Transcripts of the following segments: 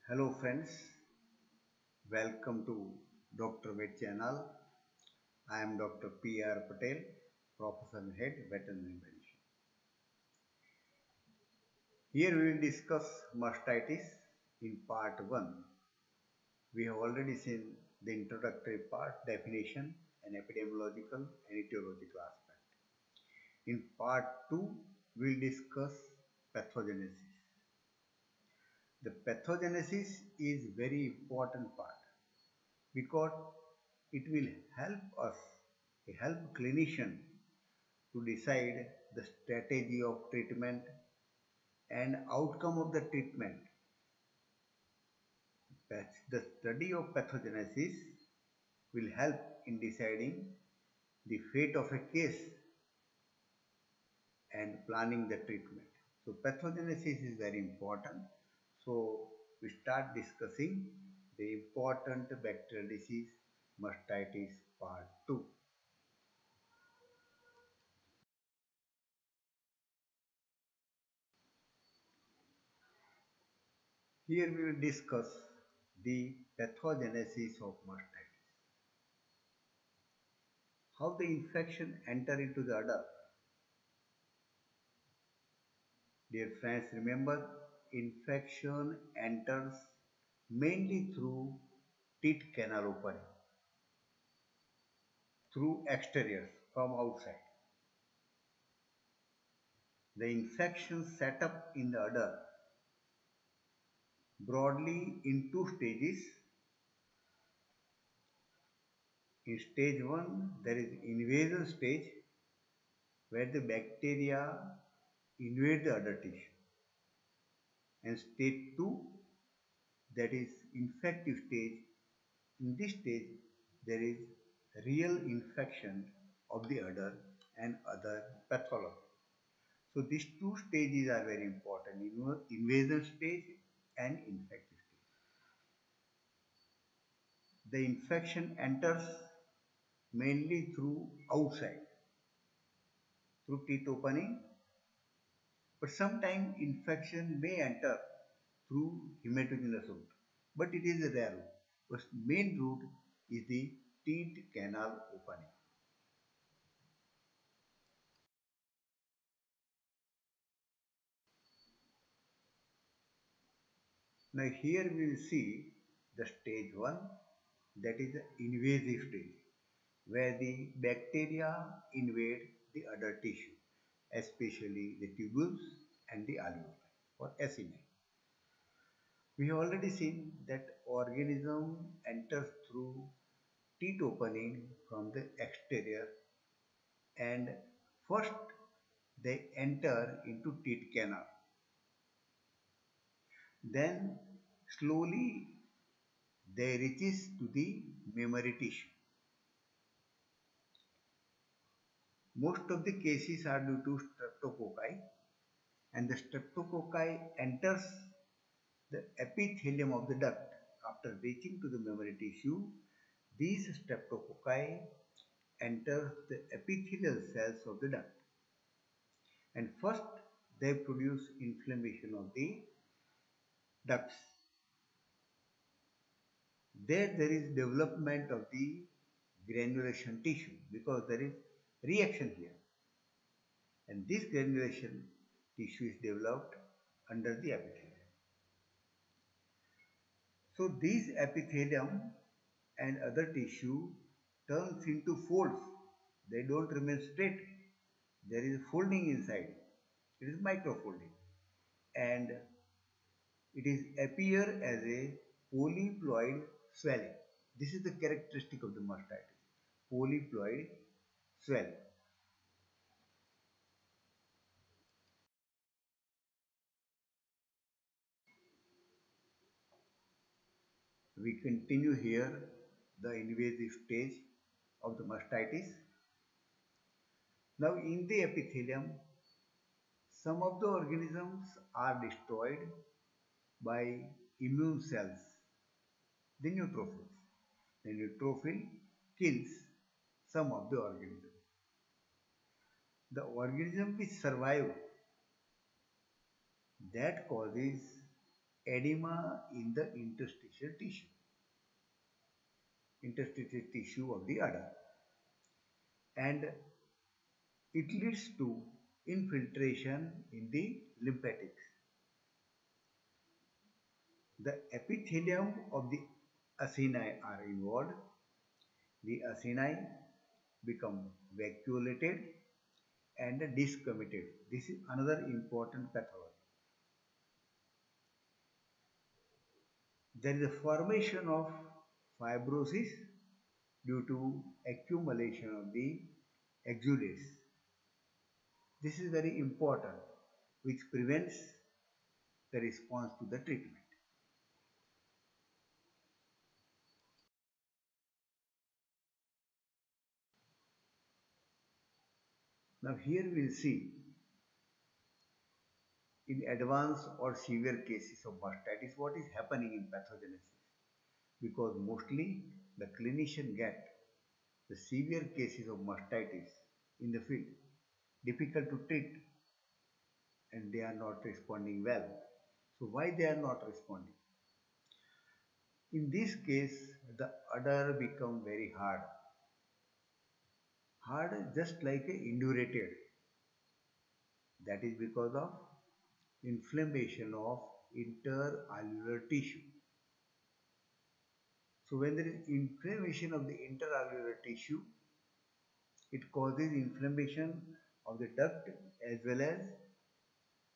Hello friends, welcome to Dr. Vet channel. I am Dr. P.R. Patel, Professor and Head Veterinary Medicine. Here we will discuss mastitis in part 1. We have already seen the introductory part, definition and epidemiological and etiological aspect. In part 2, we will discuss pathogenesis. The pathogenesis is very important part because it will help clinician to decide the strategy of treatment and outcome of the treatment. The study of pathogenesis will help in deciding the fate of a case and planning the treatment. So pathogenesis is very important. So we start discussing the important bacterial disease mastitis part 2. Here we will discuss the pathogenesis of mastitis. How the infection enter into the udder. Dear friends, remember infection enters mainly through teat canal opening, through exteriors from outside. The infection set up in the udder broadly in two stages. In stage 1, there is invasion stage where the bacteria invade the udder tissue. And stage 2, that is infective stage. In this stage, there is real infection of the udder and other pathology. So these two stages are very important, invasion stage and infective stage. The infection enters mainly through outside, through teeth opening, but sometimes infection may enter through hematogenous route, but it is a rare route. But main route is the teat canal opening. Now here we will see the stage 1, that is the invasive stage, where the bacteria invade the udder tissue, especially the tubules and the alveoli or acini. We have already seen that organism enters through teat opening from the exterior, and first they enter into teat canal. Then slowly they reaches to the mammary tissue. Most of the cases are due to streptococci, and the streptococci enters the epithelium of the duct. After reaching to the mammary tissue, these streptococci enter the epithelial cells of the duct, and first they produce inflammation of the ducts. There is development of the granulation tissue because there is reaction here, and this granulation tissue is developed under the epithelium. So these epithelium and other tissue turns into folds. They don't remain straight. There is folding inside. It is microfolding, and it is appear as a polyploid swelling. This is the characteristic of the mastitis. Polyploid swelling. We continue here the invasive stage of the mastitis. Now in the epithelium, some of the organisms are destroyed by immune cells, the neutrophils. The neutrophil kills some of the organisms. The organism which survive, that causes edema in the interstitial tissue of the udder, and it leads to infiltration in the lymphatics. The epithelium of the acini are involved. The acini become vacuolated and desquamated. This is another important pathology. There is a formation of fibrosis due to accumulation of the exudates. This is very important, which prevents the response to the treatment. Now here we will see in advanced or severe cases of mastitis what is happening in pathogenesis, because mostly the clinician get the severe cases of mastitis in the field difficult to treat and they are not responding well. So why they are not responding? In this case the udder become very hard just like a indurated. That is because of inflammation of interalveolar tissue. So when there is inflammation of the interalveolar tissue, it causes inflammation of the duct as well as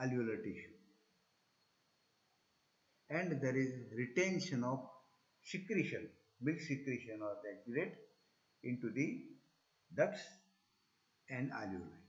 alveolar tissue. And there is retention of secretion, milk secretion or the exudate into the ducts and alveoli.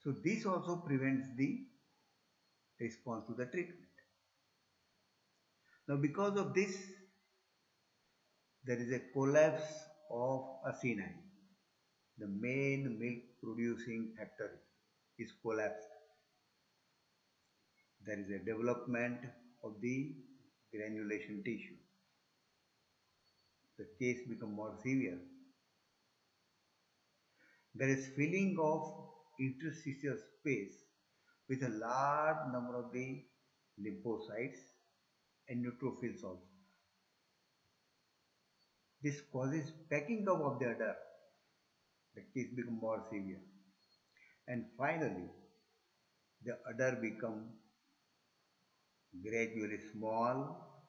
So this also prevents the response to the treatment. Now because of this, there is a collapse of acini. The main milk producing factory is collapsed. There is a development of the granulation tissue. The case becomes more severe. There is filling of interstitial space with a large number of the lymphocytes and neutrophils also. This causes packing up of the udder. The case becomes more severe. And finally, the udder becomes gradually small,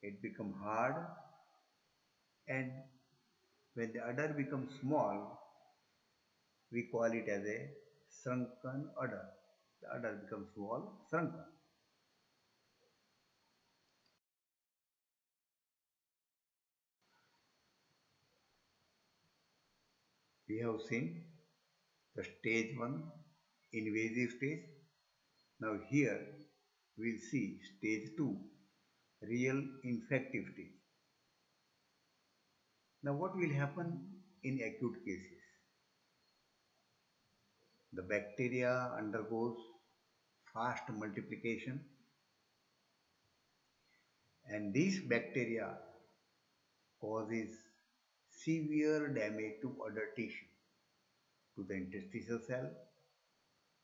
it becomes hard, and when the udder becomes small, we call it as a shrunken udder. The udder becomes small, shrunken. We have seen the stage 1 invasive stage. Now here we will see stage 2 real infective stage. Now what will happen in acute cases? The bacteria undergoes fast multiplication and these bacteria causes severe damage to udder tissue, to the interstitial cell,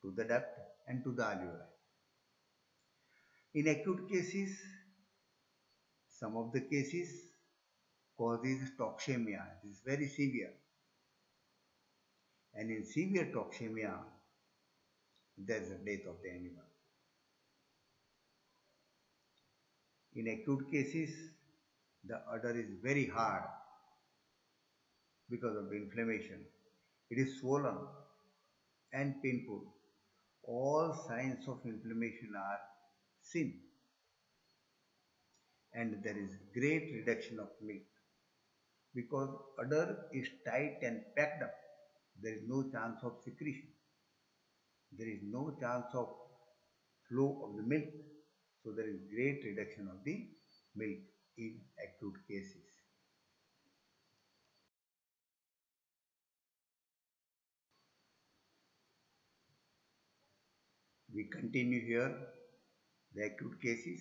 to the duct and to the alveoli. In acute cases, some of the cases causes toxemia. This is very severe. And in severe toxemia, there is a death of the animal. In acute cases, the udder is very hard because of the inflammation. It is swollen and painful. All signs of inflammation are seen. And there is great reduction of milk because udder is tight and packed up. There is no chance of secretion. There is no chance of flow of the milk. So there is great reduction of the milk in acute cases. We continue here the acute cases.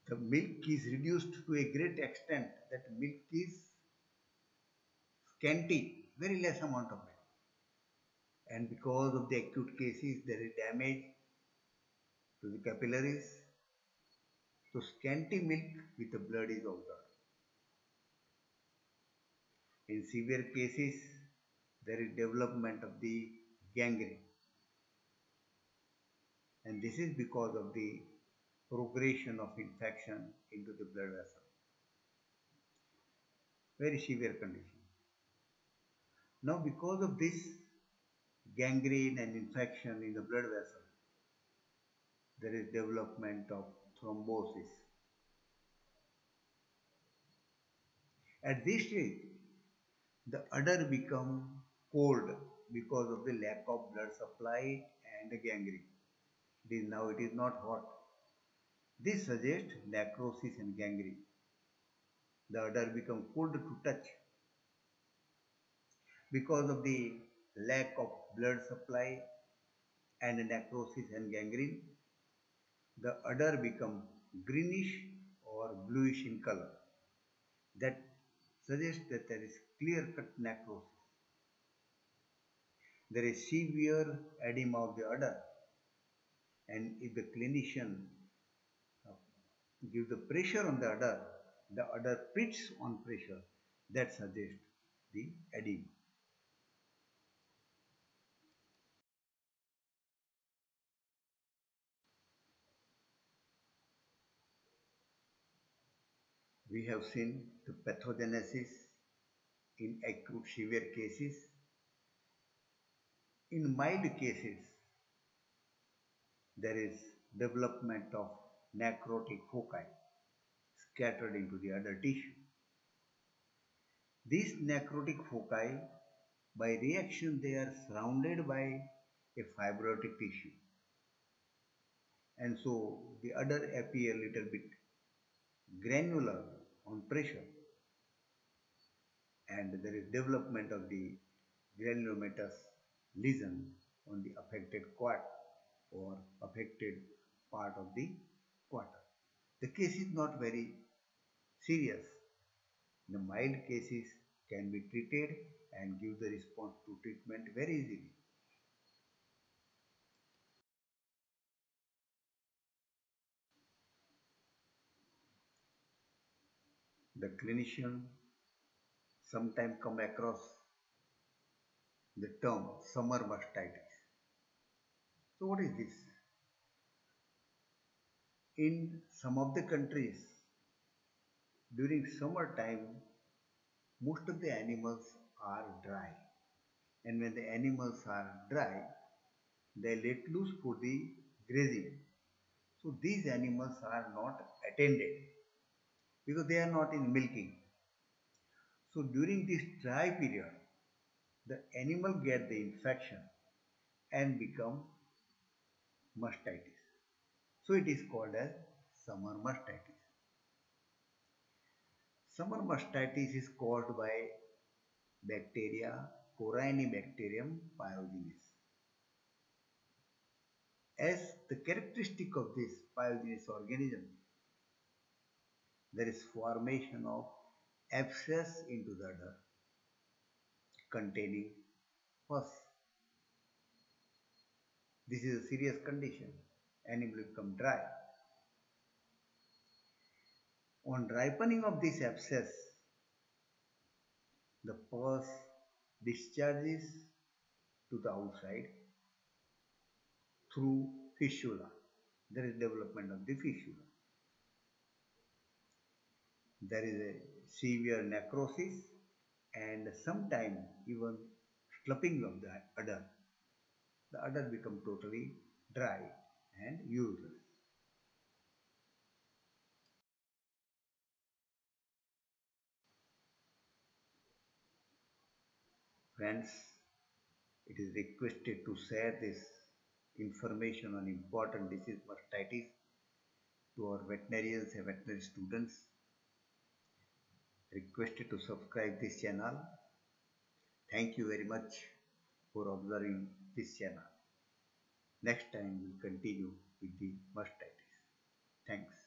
The milk is reduced to a great extent that milk is scanty, very less amount of milk. And because of the acute cases, there is damage to the capillaries, so scanty milk with the blood is observed. In severe cases, there is development of the gangrene, and this is because of the progression of infection into the blood vessel. Very severe condition. Now, because of this gangrene and infection in the blood vessel, there is development of thrombosis. At this stage, the udder become cold because of the lack of blood supply and the gangrene. Now it is not hot. This suggests necrosis and gangrene. The udder become cold to touch because of the lack of blood supply and necrosis and gangrene. The udder become greenish or bluish in color. That suggests that there is clear-cut necrosis. There is severe edema of the udder, and if the clinician gives the pressure on the udder pits on pressure. That suggests the edema. We have seen the pathogenesis in acute severe cases. In mild cases, there is development of necrotic foci scattered into the udder tissue. These necrotic foci, by reaction, they are surrounded by a fibrotic tissue, and so the udder appear little bit granular on pressure, and there is development of the granulomatous lesion on the affected quad or affected part of the quarter. The case is not very serious. The mild cases can be treated and give the response to treatment very easily. The clinician sometimes come across the term summer mastitis. So what is this? In some of the countries, during summer time, most of the animals are dry. And when the animals are dry, they let loose for the grazing. So these animals are not attended because they are not in milking. So during this dry period, the animal get the infection and become mastitis. So it is called as summer mastitis. Summer mastitis is caused by bacteria Corynebacterium pyogenes. As the characteristic of this pyogenes organism, there is formation of abscess into the udder containing pus. This is a serious condition. Animal will become dry. On ripening of this abscess, the pus discharges to the outside through fistula. There is development of the fistula. There is a severe necrosis and sometimes even sloughing of the udder. The udder becomes totally dry and useless. Friends, it is requested to share this information on important disease mastitis to our veterinarians and veterinary students. Requested to subscribe this channel. Thank you very much for observing this channel. Next time we'll continue with the mastitis. Thanks.